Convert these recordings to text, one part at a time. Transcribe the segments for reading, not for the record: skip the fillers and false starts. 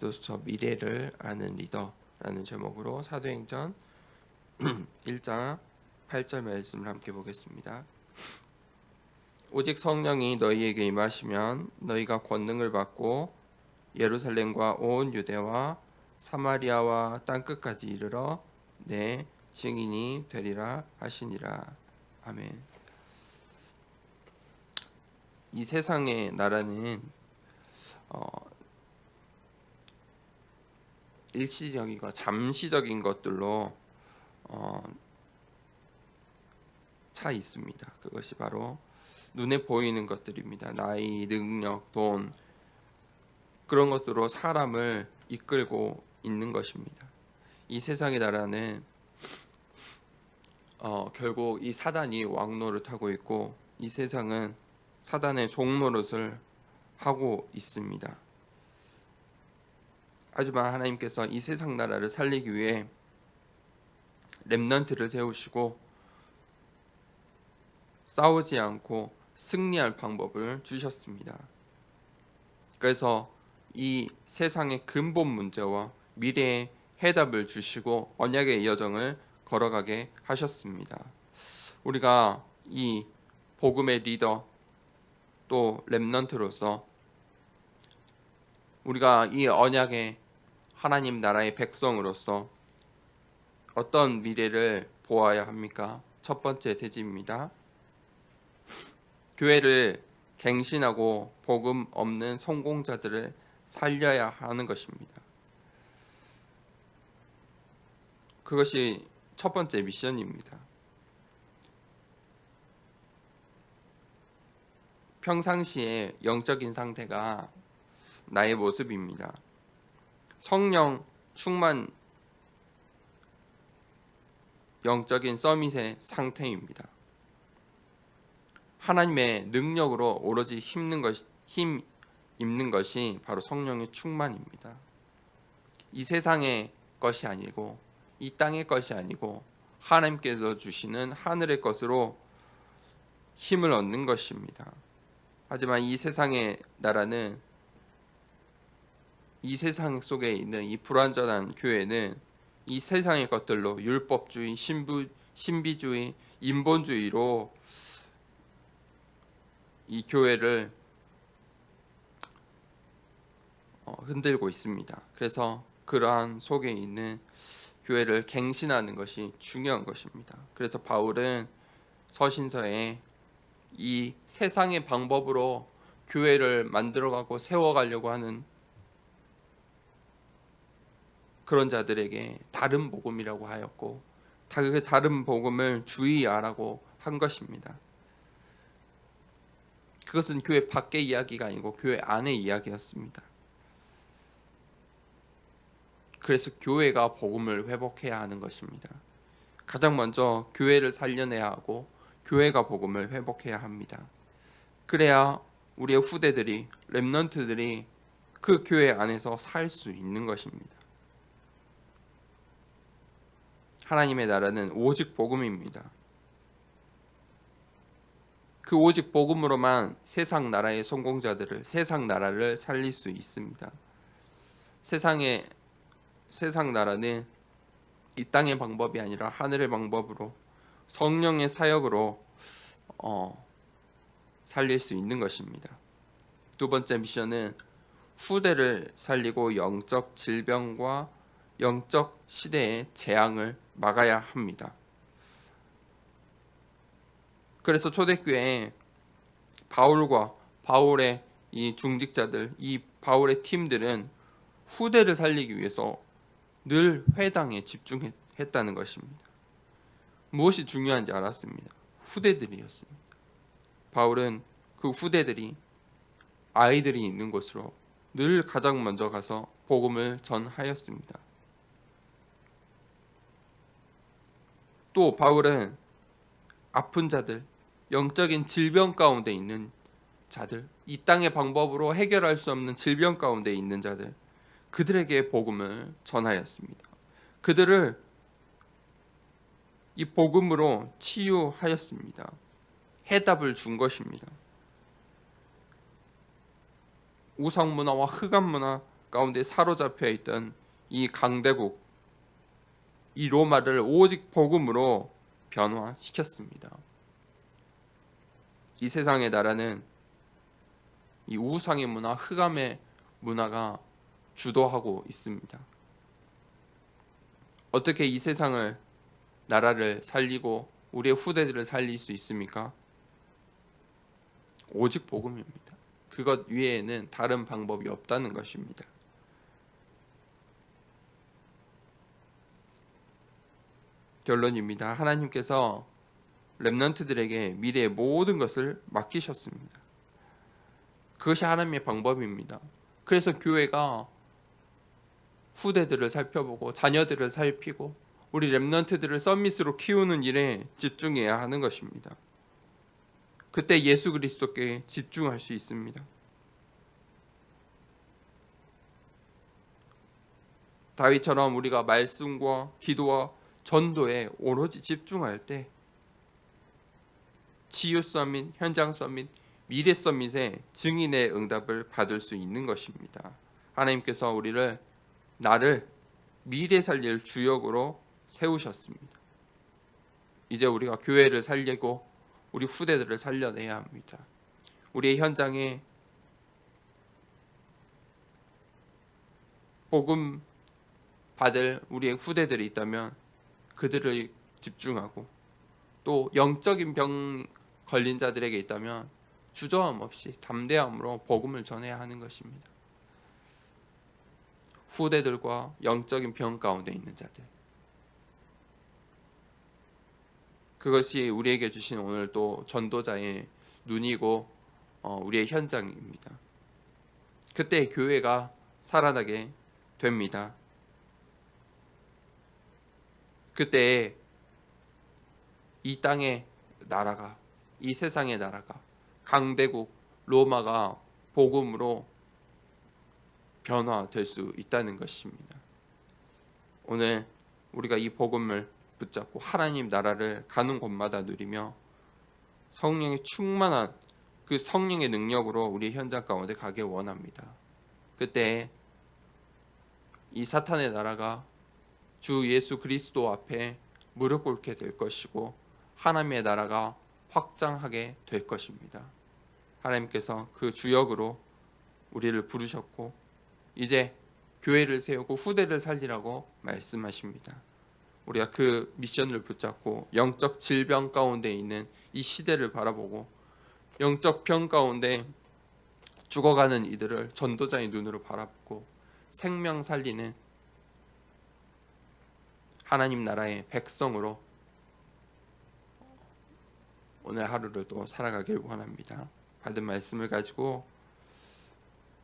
그리스도서 미래를 아는 리더라는 제목으로 사도행전 1장 8절 말씀을 함께 보겠습니다. 오직 성령이 너희에게 임하시면 너희가 권능을 받고 예루살렘과 온 유대와 사마리아와 땅끝까지 이르러 내 증인이 되리라 하시니라. 아멘. 이 세상의 나라는 일시적이고 잠시적인 것들로 차 있습니다. 그것이 바로 눈에 보이는 것들입니다. 나이, 능력, 돈, 그런 것들로 사람을 이끌고 있는 것입니다. 이 세상의 나라는 결국 이 사단이 왕노릇하고 있고, 이 세상은 사단의 종노릇을 하고 있습니다. 하지만 하나님께서 이 세상 나라를 살리기 위해 렘넌트를 세우시고 싸우지 않고 승리할 방법을 주셨습니다. 그래서 이 세상의 근본 문제와 미래의 해답을 주시고 언약의 여정을 걸어가게 하셨습니다. 우리가 이 복음의 리더 또 렘넌트로서 우리가 이 언약의 하나님 나라의 백성으로서 어떤 미래를 보아야 합니까? 첫 번째 대지입니다. 교회를 갱신하고 복음 없는 성공자들을 살려야 하는 것입니다. 그것이 첫 번째 미션입니다. 평상시에 영적인 상태가 나의 모습입니다. 성령 충만 영적인 서밋의 상태입니다. 하나님의 능력으로 오로지 힘 입는 것이 바로 성령의 충만입니다. 이 세상의 것이 아니고 이 땅의 것이 아니고 하나님께서 주시는 하늘의 것으로 힘을 얻는 것입니다. 하지만 이 세상의 나라는, 이 세상 속에 있는 이 불완전한 교회는 이 세상의 것들로 율법주의, 신비주의, 인본주의로 이 교회를 흔들고 있습니다. 그래서 그러한 속에 있는 교회를 갱신하는 것이 중요한 것입니다. 그래서 바울은 서신서에 이 세상의 방법으로 교회를 만들어가고 세워가려고 하는 그런 자들에게 다른 복음이라고 하였고, 그 다른 복음을 주의하라고 한 것입니다. 그것은 교회 밖의 이야기가 아니고 교회 안의 이야기였습니다. 그래서 교회가 복음을 회복해야 하는 것입니다. 가장 먼저 교회를 살려내야 하고 교회가 복음을 회복해야 합니다. 그래야 우리의 후대들이, 렘넌트들이 그 교회 안에서 살 수 있는 것입니다. 하나님의 나라는 오직 복음입니다. 그 오직 복음으로만 세상 나라의 성공자들을, 세상 나라를 살릴 수 있습니다. 세상 나라는 이 땅의 방법이 아니라 하늘의 방법으로 성령의 사역으로 살릴 수 있는 것입니다. 두 번째 미션은 후대를 살리고 영적 질병과 영적 시대의 재앙을 막아야 합니다. 그래서 초대교회에 바울과 바울의 이 중직자들, 이 바울의 팀들은 후대를 살리기 위해서 늘 회당에 집중했다는 것입니다. 무엇이 중요한지 알았습니다. 후대들이었습니다. 바울은 그 후대들이, 아이들이 있는 곳으로 늘 가장 먼저 가서 복음을 전하였습니다. 또 바울은 아픈 자들, 영적인 질병 가운데 있는 자들, 이 땅의 방법으로 해결할 수 없는 질병 가운데 있는 자들, 그들에게 복음을 전하였습니다. 그들을 이 복음으로 치유하였습니다. 해답을 준 것입니다. 우상문화와 흑암문화, 가운데 사로잡혀 있던 이 강대국, 이 로마를 오직 복음으로 변화시켰습니다. 이 세상의 나라는 이 우상의 문화, 흑암의 문화가 주도하고 있습니다. 어떻게 이 세상을, 나라를 살리고 우리의 후대들을 살릴 수 있습니까? 오직 복음입니다. 그것 위에는 다른 방법이 없다는 것입니다. 결론입니다. 하나님께서 렘넌트들에게 미래의 모든 것을 맡기셨습니다. 그것이 하나님의 방법입니다. 그래서 교회가 후대들을 살펴보고 자녀들을 살피고 우리 렘넌트들을 서밋으로 키우는 일에 집중해야 하는 것입니다. 그때 예수 그리스도께 집중할 수 있습니다. 다윗처럼 우리가 말씀과 기도와 전도에 오로지 집중할 때 치유 서밋, 현장 서밋, 미래 서밋의 증인의 응답을 받을 수 있는 것입니다. 하나님께서 나를 미래 살릴 주역으로 세우셨습니다. 이제 우리가 교회를 살리고 우리 후대들을 살려내야 합니다. 우리의 현장에 복음 받을 우리의 후대들이 있다면 그들을 집중하고, 또 영적인 병 걸린 자들에게 있다면 주저함 없이 담대함으로 복음을 전해야 하는 것입니다. 후대들과 영적인 병 가운데 있는 자들, 그것이 우리에게 주신 오늘 또 전도자의 눈이고 우리의 현장입니다. 그때 교회가 살아나게 됩니다. 그때 이 땅의 나라가, 이 세상의 나라가, 강대국 로마가 복음으로 변화될 수 있다는 것입니다. 오늘 우리가 이 복음을 붙잡고 하나님 나라를 가는 곳마다 누리며 성령의 충만한 그 성령의 능력으로 우리 현장 가운데 가길 원합니다. 그때 이 사탄의 나라가 주 예수 그리스도 앞에 무릎 꿇게 될 것이고 하나님의 나라가 확장하게 될 것입니다. 하나님께서 그 주역으로 우리를 부르셨고 이제 교회를 세우고 후대를 살리라고 말씀하십니다. 우리가 그 미션을 붙잡고 영적 질병 가운데 있는 이 시대를 바라보고 영적 병 가운데 죽어가는 이들을 전도자의 눈으로 바라보고 생명 살리는 하나님 나라의 백성으로 오늘 하루를 또 살아가길 원합니다. 받은 말씀을 가지고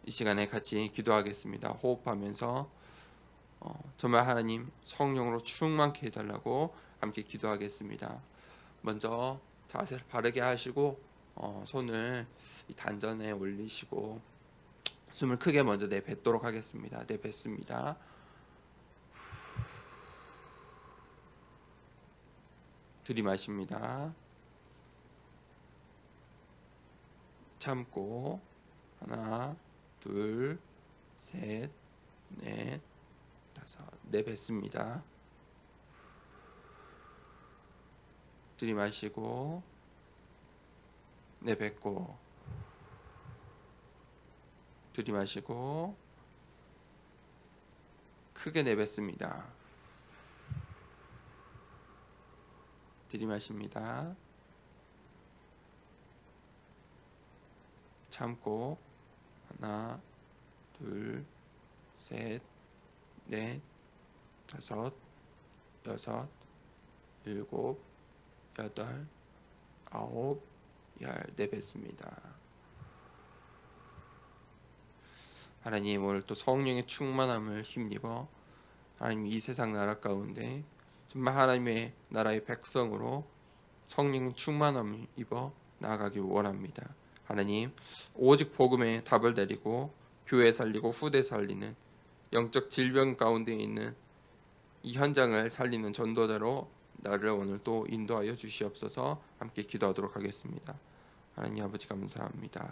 이 시간에 같이 기도하겠습니다. 호흡하면서 정말 하나님 성령으로 충만케 해달라고 함께 기도하겠습니다. 먼저 자세를 바르게 하시고 손을 이 단전에 올리시고 숨을 크게 먼저 내뱉도록 하겠습니다. 내뱉습니다. 들이마십니다. 참고 하나, 둘, 셋, 넷, 다섯. 내뱉습니다. 들이마시고 내뱉고 들이마시고 크게 내뱉습니다. 들이마십니다. 참고 하나, 둘, 셋, 넷, 다섯, 여섯, 일곱, 여덟, 아홉, 열. 내뱉습니다. 하나님 오늘 또 성령의 충만함을 힘입어 하나님 이 세상 나라 가운데 정말 하나님의 나라의 백성으로 성령의 충만함을 입어 나아가길 원합니다. 하나님 오직 복음에 답을 내리고 교회 살리고 후대 살리는 영적 질병 가운데 있는 이 현장을 살리는 전도자로 나를 오늘 또 인도하여 주시옵소서. 함께 기도하도록 하겠습니다. 하나님 아버지 감사합니다.